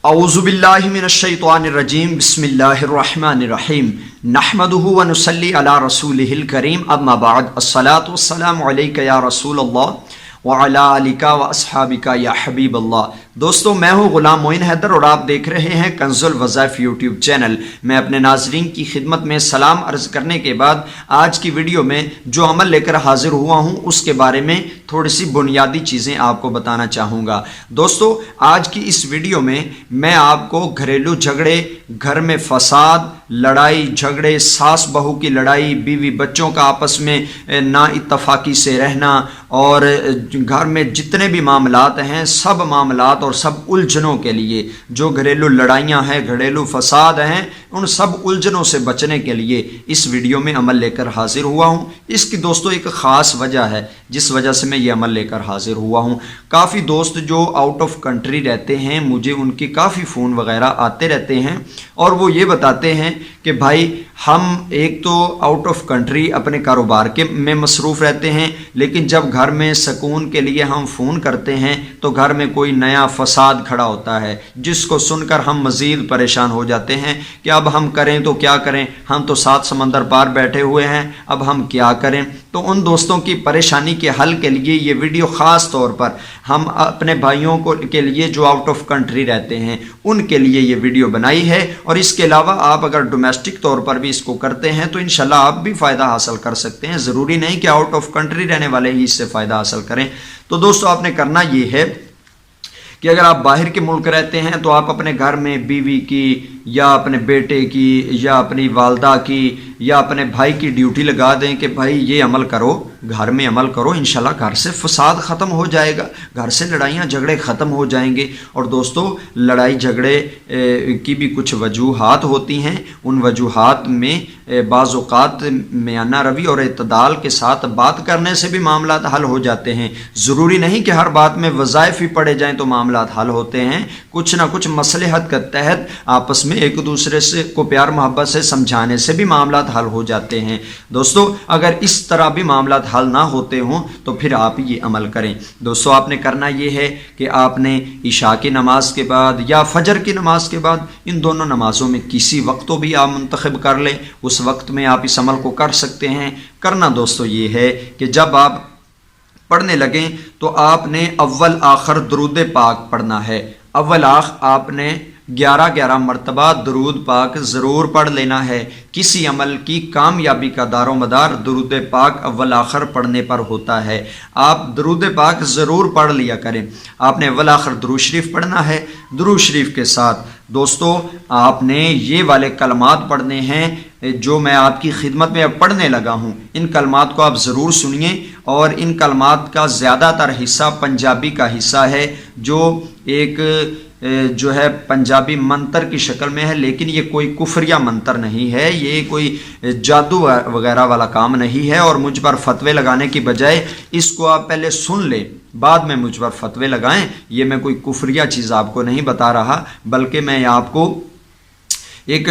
اعوذ باللہ من الشیطان الرجیم بسم اللہ الرحمن الرحیم نحمدہ ونصلی علی رسولہ الکریم اما بعد الصلاۃ والسلام علیک یا رسول اللہ وعلی آلک واصحابک یا حبیب اللہ۔ دوستو میں ہوں غلام معین حیدر اور آپ دیکھ رہے ہیں کنز الوظائف یوٹیوب چینل۔ میں اپنے ناظرین کی خدمت میں سلام عرض کرنے کے بعد آج کی ویڈیو میں جو عمل لے کر حاضر ہوا ہوں اس کے بارے میں تھوڑی سی بنیادی چیزیں آپ کو بتانا چاہوں گا۔ دوستو آج کی اس ویڈیو میں آپ کو گھریلو جھگڑے، گھر میں فساد، لڑائی جھگڑے، ساس بہو کی لڑائی، بیوی بچوں کا آپس میں نا اتفاقی سے رہنا اور گھر میں جتنے بھی معاملات ہیں سب معاملات اور سب الجھنوں کے لیے، جو گھریلو لڑائیاں ہیں، گھریلو فساد ہیں، ان سب الجھنوں سے بچنے کے لیے اس ویڈیو میں عمل لے کر حاضر ہوا ہوں۔ اس کی دوستو ایک خاص وجہ ہے جس وجہ سے میں یہ عمل لے کر حاضر ہوا ہوں۔ کافی دوست جو آؤٹ آف کنٹری رہتے ہیں، مجھے ان کے کافی فون وغیرہ آتے رہتے ہیں اور وہ یہ بتاتے ہیں کہ بھائی ہم ایک تو آؤٹ آف کنٹری اپنے کاروبار میں مصروف رہتے ہیں، لیکن جب گھر میں سکون کے لیے ہم فون کرتے ہیں تو گھر میں کوئی نیا فساد کھڑا ہوتا ہے جس کو سن کر ہم مزید پریشان ہو جاتے ہیں کہ اب ہم کریں تو کیا کریں، ہم تو 7 سمندر پار بیٹھے ہوئے ہیں، اب ہم کیا کریں۔ تو ان دوستوں کی پریشانی کے حل کے لیے یہ ویڈیو خاص طور پر ہم اپنے بھائیوں کے لیے جو آؤٹ آف کنٹری رہتے ہیں ان کے لیے یہ ویڈیو بنائی ہے، اور اس کے علاوہ آپ اگر ڈومیسٹک طور پر بھی اس کو کرتے ہیں تو انشاءاللہ آپ بھی فائدہ حاصل کر سکتے ہیں۔ ضروری نہیں کہ آؤٹ آف کنٹری رہنے والے ہی اس سے فائدہ حاصل کریں۔ تو دوستو آپ نے کرنا یہ ہے کہ اگر آپ باہر کے ملک رہتے ہیں تو آپ اپنے گھر میں بیوی کی یا اپنے بیٹے کی یا اپنی والدہ کی یا اپنے بھائی کی ڈیوٹی لگا دیں کہ بھائی یہ عمل کرو، گھر میں عمل کرو، انشاءاللہ گھر سے فساد ختم ہو جائے گا، گھر سے لڑائیاں جھگڑے ختم ہو جائیں گے۔ اور دوستو لڑائی جھگڑے کی بھی کچھ وجوہات ہوتی ہیں، ان وجوہات میں بعض اوقات میانہ روی اور اعتدال کے ساتھ بات کرنے سے بھی معاملات حل ہو جاتے ہیں۔ ضروری نہیں کہ ہر بات میں وظائف ہی پڑے جائیں تو معاملات حل ہوتے ہیں، کچھ نہ کچھ مصلحت کے تحت آپس میں ایک دوسرے سے کو پیار محبت سے سمجھانے سے بھی معاملات حل ہو جاتے ہیں۔ دوستو اگر اس طرح بھی معاملات حل نہ ہوتے ہوں تو پھر آپ یہ عمل کریں۔ دوستو آپ نے کرنا یہ ہے کہ آپ نے عشاء کی نماز کے بعد یا فجر کی نماز کے بعد ان دونوں نمازوں میں کسی وقت کو بھی آپ منتخب کر لیں، اس وقت میں آپ اس عمل کو کر سکتے ہیں۔ کرنا دوستو یہ ہے کہ جب آپ پڑھنے لگیں تو آپ نے اول آخر درود پاک پڑھنا ہے۔ اول آخر آپ نے 11 مرتبہ درود پاک ضرور پڑھ لینا ہے۔ کسی عمل کی کامیابی کا دار و مدار درود پاک اول آخر پڑھنے پر ہوتا ہے۔ آپ درود پاک ضرور پڑھ لیا کریں۔ آپ نے اول آخر درود شریف پڑھنا ہے۔ درود شریف کے ساتھ دوستو آپ نے یہ والے کلمات پڑھنے ہیں جو میں آپ کی خدمت میں اب پڑھنے لگا ہوں۔ ان کلمات کو آپ ضرور سنیے، اور ان کلمات کا زیادہ تر حصہ پنجابی کا حصہ ہے، جو ایک جو ہے پنجابی منتر کی شکل میں ہے، لیکن یہ کوئی کفریہ منتر نہیں ہے، یہ کوئی جادو وغیرہ والا کام نہیں ہے، اور مجھ پر فتوے لگانے کی بجائے اس کو آپ پہلے سن لیں، بعد میں مجھ پر فتوے لگائیں۔ یہ میں کوئی کفریہ چیز آپ کو نہیں بتا رہا، بلکہ میں آپ کو ایک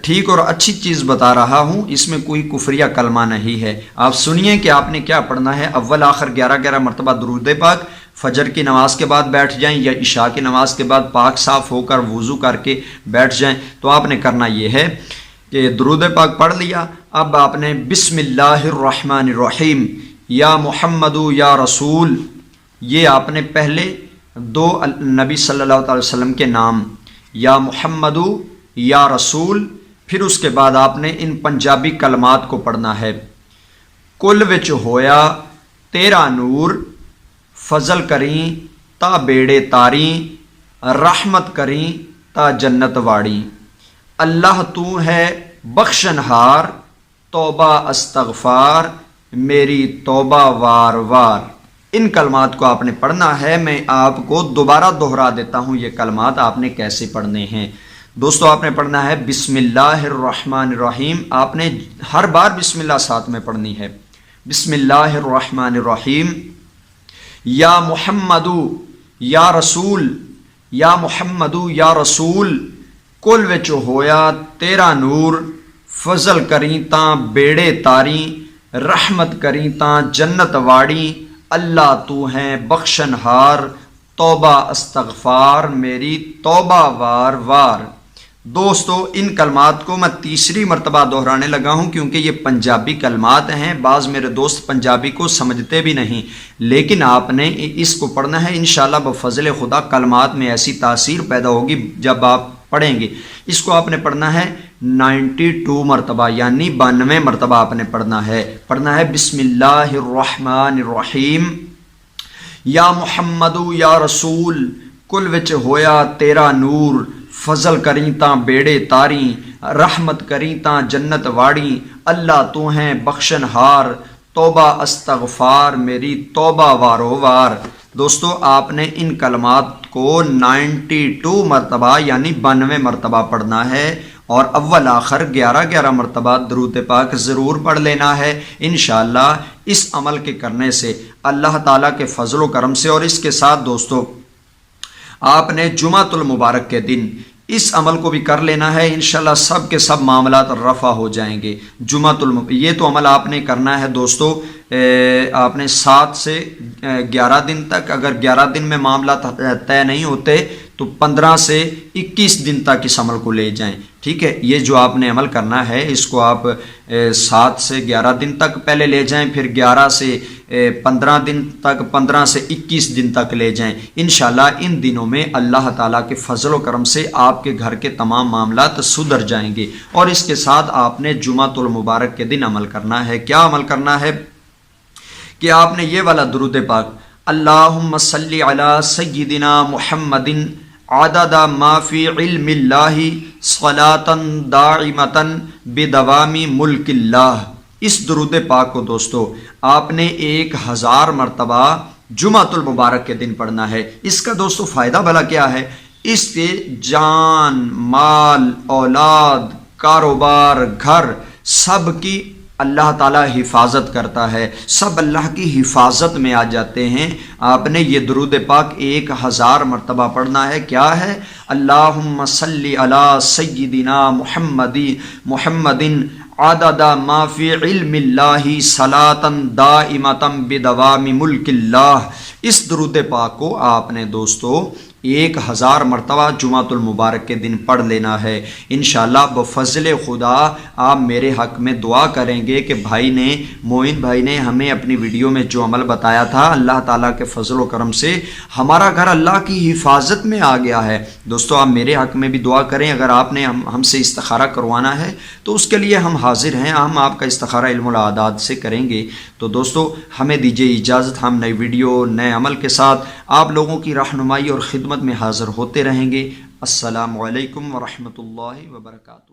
ٹھیک اور اچھی چیز بتا رہا ہوں، اس میں کوئی کفریہ کلمہ نہیں ہے۔ آپ سنیے کہ آپ نے کیا پڑھنا ہے۔ اول آخر 11 مرتبہ درود پاک، فجر کی نماز کے بعد بیٹھ جائیں یا عشاء کی نماز کے بعد پاک صاف ہو کر وضو کر کے بیٹھ جائیں۔ تو آپ نے کرنا یہ ہے کہ درود پاک پڑھ لیا، اب آپ نے بسم اللہ الرحمن الرحیم یا محمد یا رسول، یہ آپ نے پہلے 2 نبی صلی اللہ علیہ وسلم کے نام یا محمد یا رسول، پھر اس کے بعد آپ نے ان پنجابی کلمات کو پڑھنا ہے۔ کل وچ ہویا تیرا نور، فضل کریں تا بیڑے تاریں، رحمت کریں تا جنت واڑی، اللہ تو ہے بخشن ہار، توبہ استغفار میری توبہ وار وار۔ ان کلمات کو آپ نے پڑھنا ہے۔ میں آپ کو دوبارہ دہرا دیتا ہوں یہ کلمات آپ نے کیسے پڑھنے ہیں۔ دوستو آپ نے پڑھنا ہے بسم اللہ الرحمن الرحیم، آپ نے ہر بار بسم اللہ ساتھ میں پڑھنی ہے۔ بسم اللہ الرحمن الرحیم یا محمد یا رسول، یا محمد یا رسول، کل وچ ہویا تیرا نور، فضل کریں تاں بیڑے تاریں، رحمت کریں تاں جنت واڑی، اللہ تو ہیں بخشن ہار، توبہ استغفار میری توبہ وار وار۔ دوستو ان کلمات کو میں تیسری مرتبہ دہرانے لگا ہوں کیونکہ یہ پنجابی کلمات ہیں، بعض میرے دوست پنجابی کو سمجھتے بھی نہیں، لیکن آپ نے اس کو پڑھنا ہے۔ انشاءاللہ بفضل خدا کلمات میں ایسی تاثیر پیدا ہوگی جب آپ پڑھیں گے۔ اس کو آپ نے پڑھنا ہے 92 مرتبہ، یعنی 92 مرتبہ آپ نے پڑھنا ہے۔ بسم اللہ الرحمن الرحیم۔ یا محمد یا رسول کل وچ ہویا تیرا نور، فضل کریں تاں بیڑے تاری، رحمت کریں تاں جنت واڑی، اللہ تو ہیں بخشن ہار، توبہ استغفار میری توبہ وارو وار۔ دوستو آپ نے ان کلمات کو 92 مرتبہ یعنی 92 مرتبہ پڑھنا ہے، اور اول آخر 11 مرتبہ درود پاک ضرور پڑھ لینا ہے۔ انشاءاللہ اس عمل کے کرنے سے اللہ تعالیٰ کے فضل و کرم سے، اور اس کے ساتھ دوستو آپ نے جمعۃ المبارک کے دن اس عمل کو بھی کر لینا ہے، انشاءاللہ سب کے سب معاملات رفع ہو جائیں گے۔ یہ تو عمل آپ نے کرنا ہے دوستو، آپ نے 7 سے 11 دن تک، اگر 11 دن میں معاملات طے نہیں ہوتے تو 15 سے 21 دن تک اس عمل کو لے جائیں، ٹھیک ہے۔ یہ جو آپ نے عمل کرنا ہے اس کو آپ 7 سے 11 دن تک پہلے لے جائیں، پھر 11 سے 15 دن تک، 15 سے 21 دن تک لے جائیں۔ انشاءاللہ ان دنوں میں اللہ تعالیٰ کے فضل و کرم سے آپ کے گھر کے تمام معاملات سدھر جائیں گے۔ اور اس کے ساتھ آپ نے جمعۃ المبارک کے دن عمل کرنا ہے۔ کیا عمل کرنا ہے کہ آپ نے یہ والا درود پاک، اللہم صلی علی سیدنا محمد عدد ما فی علم اللہ صلاۃ دائمۃ بدوام ملک اللہ، اس درود پاک کو دوستو آپ نے 1000 مرتبہ جمعۃ المبارک کے دن پڑھنا ہے۔ اس کا دوستو فائدہ بھلا کیا ہے؟ اس سے جان، مال، اولاد، کاروبار، گھر سب کی اللہ تعالیٰ حفاظت کرتا ہے، سب اللہ کی حفاظت میں آ جاتے ہیں۔ آپ نے یہ درود پاک 1000 مرتبہ پڑھنا ہے۔ کیا ہے؟ اللہم صلی علی سیدنا محمد عدد ما فی علم اللہ صلاۃ دائمۃ بدوام ملک اللہ۔ اس درود پاک کو آپ نے دوستو 1000 مرتبہ جمعۃ المبارک کے دن پڑھ لینا ہے۔ انشاءاللہ بفضل خدا آپ میرے حق میں دعا کریں گے کہ معین بھائی نے ہمیں اپنی ویڈیو میں جو عمل بتایا تھا، اللہ تعالیٰ کے فضل و کرم سے ہمارا گھر اللہ کی حفاظت میں آ گیا ہے۔ دوستو آپ میرے حق میں بھی دعا کریں۔ اگر آپ نے ہم سے استخارہ کروانا ہے تو اس کے لیے ہم حاضر ہیں، ہم آپ کا استخارہ علم الاعداد سے کریں گے۔ تو دوستو ہمیں دیجیے اجازت، ہم نئی ویڈیو نئے عمل کے ساتھ آپ لوگوں کی رہنمائی اور خدمت میں حاضر ہوتے رہیں گے۔ السلام علیکم ورحمۃ اللہ وبرکاتہ۔